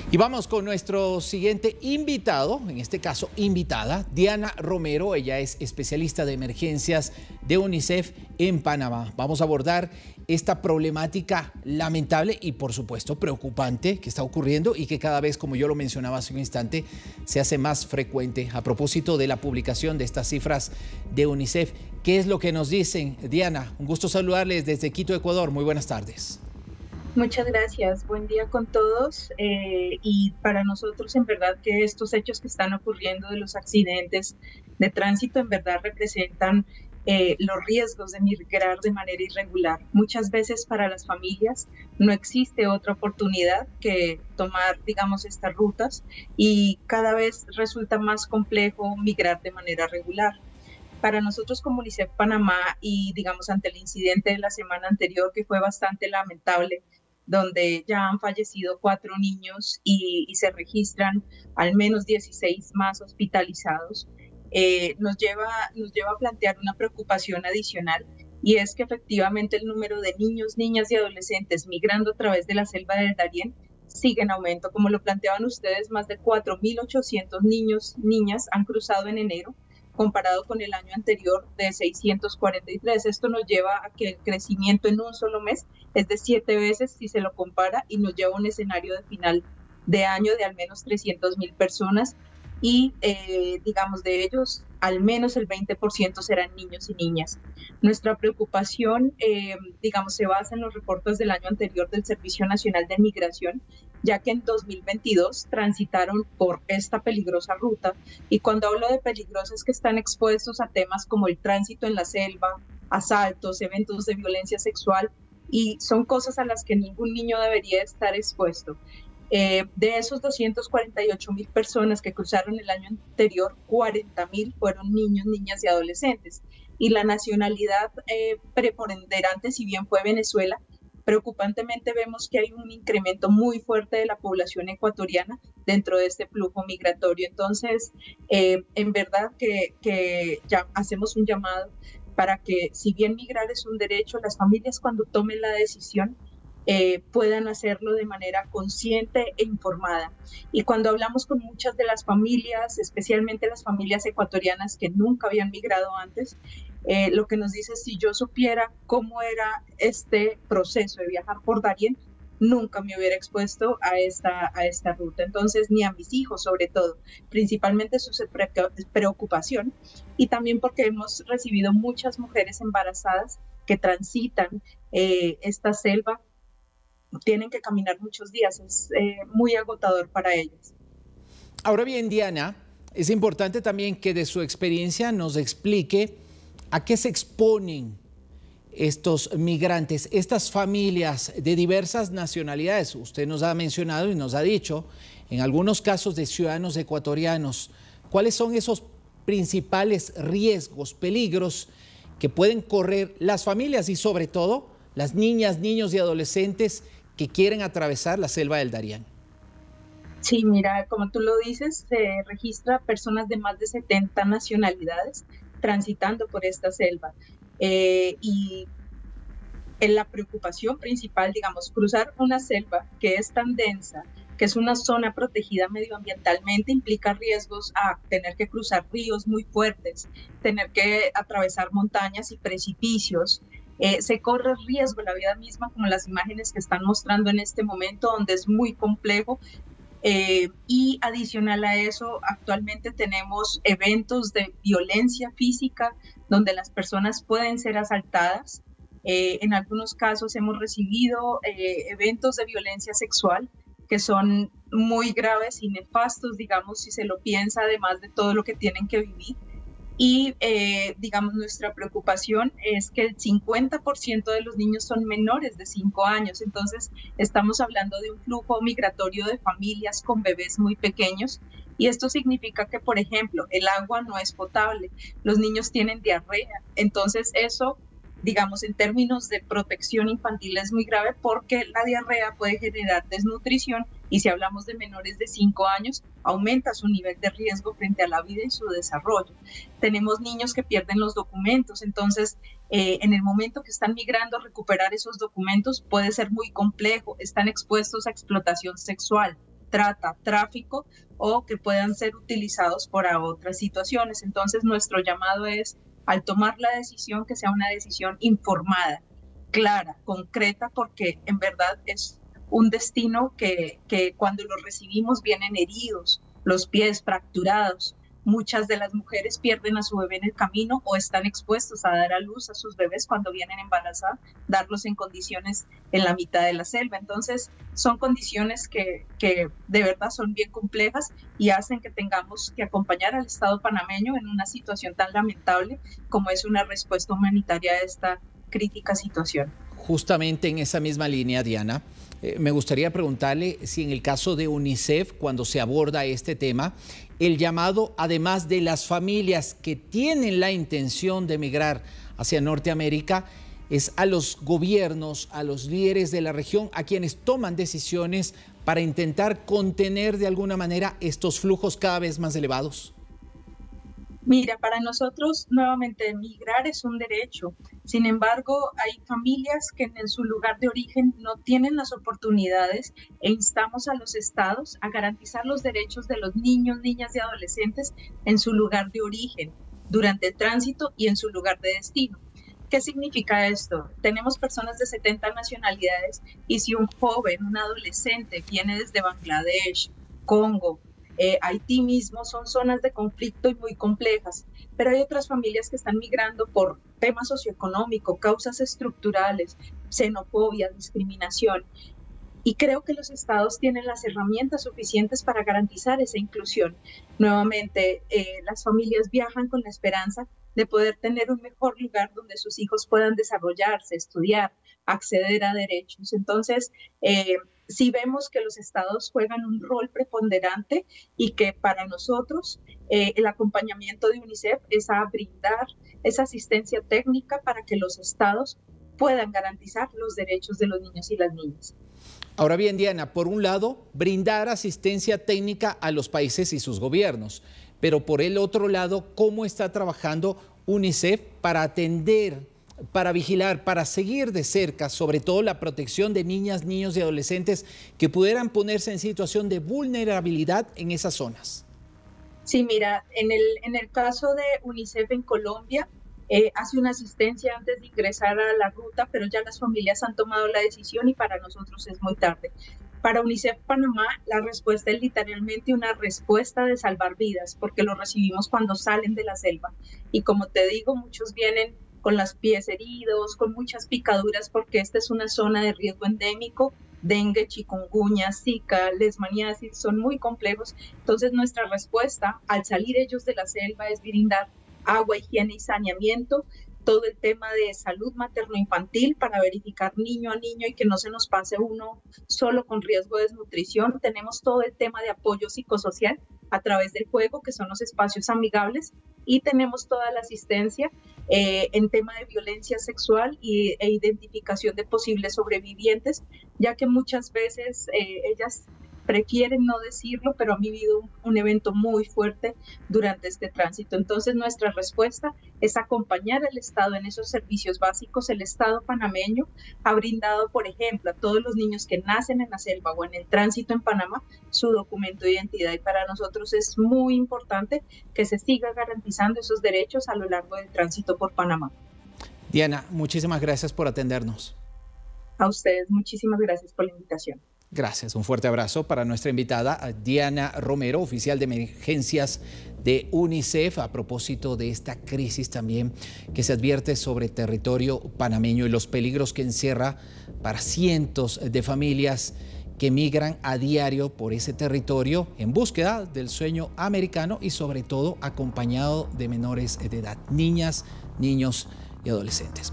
Y vamos con nuestro siguiente invitado, en este caso invitada, Diana Romero. Ella es especialista de emergencias de UNICEF en Panamá. Vamos a abordar esta problemática lamentable y por supuesto preocupante que está ocurriendo y que cada vez, como yo lo mencionaba hace un instante, se hace más frecuente. A propósito de la publicación de estas cifras de UNICEF, ¿qué es lo que nos dicen? Diana, un gusto saludarles desde Quito, Ecuador. Muy buenas tardes. Muchas gracias, buen día con todos y para nosotros en verdad que estos hechos que están ocurriendo de los accidentes de tránsito en verdad representan los riesgos de migrar de manera irregular. Muchas veces para las familias no existe otra oportunidad que tomar, digamos, estas rutas y cada vez resulta más complejo migrar de manera regular. Para nosotros como UNICEF Panamá y digamos ante el incidente de la semana anterior que fue bastante lamentable, donde ya han fallecido 4 niños y se registran al menos 16 más hospitalizados, nos lleva a plantear una preocupación adicional y es que efectivamente el número de niños, niñas y adolescentes migrando a través de la selva del Darién sigue en aumento. Como lo planteaban ustedes, más de 4.800 niños, niñas han cruzado en enero, comparado con el año anterior de 643. Esto nos lleva a que el crecimiento en un solo mes es de 7 veces si se lo compara y nos lleva a un escenario de final de año de al menos 300.000 personas y digamos de ellos al menos el 20% serán niños y niñas. Nuestra preocupación, digamos, se basa en los reportes del año anterior del Servicio Nacional de Migración, ya que en 2022 transitaron por esta peligrosa ruta y cuando hablo de peligrosa es que están expuestos a temas como el tránsito en la selva, asaltos, eventos de violencia sexual y son cosas a las que ningún niño debería estar expuesto. De esos 248.000 personas que cruzaron el año anterior, 40.000 fueron niños, niñas y adolescentes. Y la nacionalidad preponderante, si bien fue Venezuela, preocupantemente vemos que hay un incremento muy fuerte de la población ecuatoriana dentro de este flujo migratorio. Entonces, en verdad que ya hacemos un llamado para que, si bien migrar es un derecho, las familias cuando tomen la decisión puedan hacerlo de manera consciente e informada. Y cuando hablamos con muchas de las familias, especialmente las familias ecuatorianas que nunca habían migrado antes, lo que nos dice, si yo supiera cómo era este proceso de viajar por Darién, nunca me hubiera expuesto a esta ruta. Entonces, ni a mis hijos, sobre todo, principalmente su preocupación, y también porque hemos recibido muchas mujeres embarazadas que transitan esta selva, tienen que caminar muchos días, es muy agotador para ellas. Ahora bien, Diana, es importante también que de su experiencia nos explique a qué se exponen estos migrantes, estas familias de diversas nacionalidades. Usted nos ha mencionado y nos ha dicho, en algunos casos de ciudadanos ecuatorianos, ¿cuáles son esos principales riesgos, peligros que pueden correr las familias y sobre todo las niñas, niños y adolescentes que quieren atravesar la selva del Darién? Sí, mira, como tú lo dices, se registra personas de más de 70 nacionalidades transitando por esta selva. Y en la preocupación principal, digamos, cruzar una selva que es tan densa, que es una zona protegida medioambientalmente, implica riesgos a tener que cruzar ríos muy fuertes, tener que atravesar montañas y precipicios. Se corre riesgo la vida misma, como las imágenes que están mostrando en este momento, donde es muy complejo. Y adicional a eso, actualmente tenemos eventos de violencia física donde las personas pueden ser asaltadas. En algunos casos hemos recibido eventos de violencia sexual que son muy graves y nefastos, digamos, si se lo piensa, además de todo lo que tienen que vivir. Y, digamos, nuestra preocupación es que el 50% de los niños son menores de 5 años. Entonces, estamos hablando de un flujo migratorio de familias con bebés muy pequeños. Y esto significa que, por ejemplo, el agua no es potable, los niños tienen diarrea. Entonces, eso, digamos, en términos de protección infantil es muy grave porque la diarrea puede generar desnutrición y si hablamos de menores de 5 años, aumenta su nivel de riesgo frente a la vida y su desarrollo. Tenemos niños que pierden los documentos, entonces en el momento que están migrando, recuperar esos documentos puede ser muy complejo, están expuestos a explotación sexual. trata, tráfico o que puedan ser utilizados para otras situaciones. Entonces, nuestro llamado es, al tomar la decisión, que sea una decisión informada, clara, concreta, porque en verdad es un destino que cuando lo recibimos vienen heridos, los pies fracturados. Muchas de las mujeres pierden a su bebé en el camino o están expuestos a dar a luz a sus bebés cuando vienen embarazadas, darlos en condiciones en la mitad de la selva. Entonces, son condiciones que de verdad son bien complejas y hacen que tengamos que acompañar al Estado panameño en una situación tan lamentable como es una respuesta humanitaria a esta crítica situación. Justamente en esa misma línea, Diana, me gustaría preguntarle si en el caso de UNICEF, cuando se aborda este tema, el llamado, además de las familias que tienen la intención de emigrar hacia Norteamérica, es a los gobiernos, a los líderes de la región, a quienes toman decisiones para intentar contener de alguna manera estos flujos cada vez más elevados. Mira, para nosotros nuevamente emigrar es un derecho. Sin embargo, hay familias que en su lugar de origen no tienen las oportunidades e instamos a los estados a garantizar los derechos de los niños, niñas y adolescentes en su lugar de origen, durante el tránsito y en su lugar de destino. ¿Qué significa esto? Tenemos personas de 70 nacionalidades y si un joven, un adolescente viene desde Bangladesh, Congo, Haití mismo, son zonas de conflicto y muy complejas, pero hay otras familias que están migrando por temas socioeconómicos, causas estructurales, xenofobia, discriminación. Y creo que los estados tienen las herramientas suficientes para garantizar esa inclusión. Nuevamente, las familias viajan con la esperanza de poder tener un mejor lugar donde sus hijos puedan desarrollarse, estudiar, acceder a derechos. Entonces, sí vemos que los estados juegan un rol preponderante y que para nosotros el acompañamiento de UNICEF es a brindar esa asistencia técnica para que los estados puedan garantizar los derechos de los niños y las niñas. Ahora bien, Diana, por un lado, brindar asistencia técnica a los países y sus gobiernos, pero por el otro lado, ¿cómo está trabajando UNICEF para atender, para vigilar, para seguir de cerca, sobre todo la protección de niñas, niños y adolescentes que pudieran ponerse en situación de vulnerabilidad en esas zonas? Sí, mira, en el caso de UNICEF en Colombia, hace una asistencia antes de ingresar a la ruta, pero ya las familias han tomado la decisión y para nosotros es muy tarde. Para UNICEF Panamá, la respuesta es literalmente una respuesta de salvar vidas, porque lo recibimos cuando salen de la selva. Y como te digo, muchos vienen con los pies heridos, con muchas picaduras, porque esta es una zona de riesgo endémico. Dengue, chikungunya, zika, leishmaniasis, son muy complejos. Entonces, nuestra respuesta al salir ellos de la selva es brindar agua, higiene y saneamiento, todo el tema de salud materno-infantil para verificar niño a niño y que no se nos pase uno solo con riesgo de desnutrición. Tenemos todo el tema de apoyo psicosocial a través del juego, que son los espacios amigables, y tenemos toda la asistencia en tema de violencia sexual e identificación de posibles sobrevivientes, ya que muchas veces ellas prefieren no decirlo, pero han vivido un evento muy fuerte durante este tránsito. Entonces, nuestra respuesta es acompañar al Estado en esos servicios básicos. El Estado panameño ha brindado, por ejemplo, a todos los niños que nacen en la selva o en el tránsito en Panamá, su documento de identidad. Y para nosotros es muy importante que se siga garantizando esos derechos a lo largo del tránsito por Panamá. Diana, muchísimas gracias por atendernos. A ustedes, muchísimas gracias por la invitación. Gracias, un fuerte abrazo para nuestra invitada Diana Romero, oficial de emergencias de UNICEF, a propósito de esta crisis también que se advierte sobre territorio panameño y los peligros que encierra para cientos de familias que migran a diario por ese territorio en búsqueda del sueño americano y sobre todo acompañado de menores de edad, niñas, niños y adolescentes.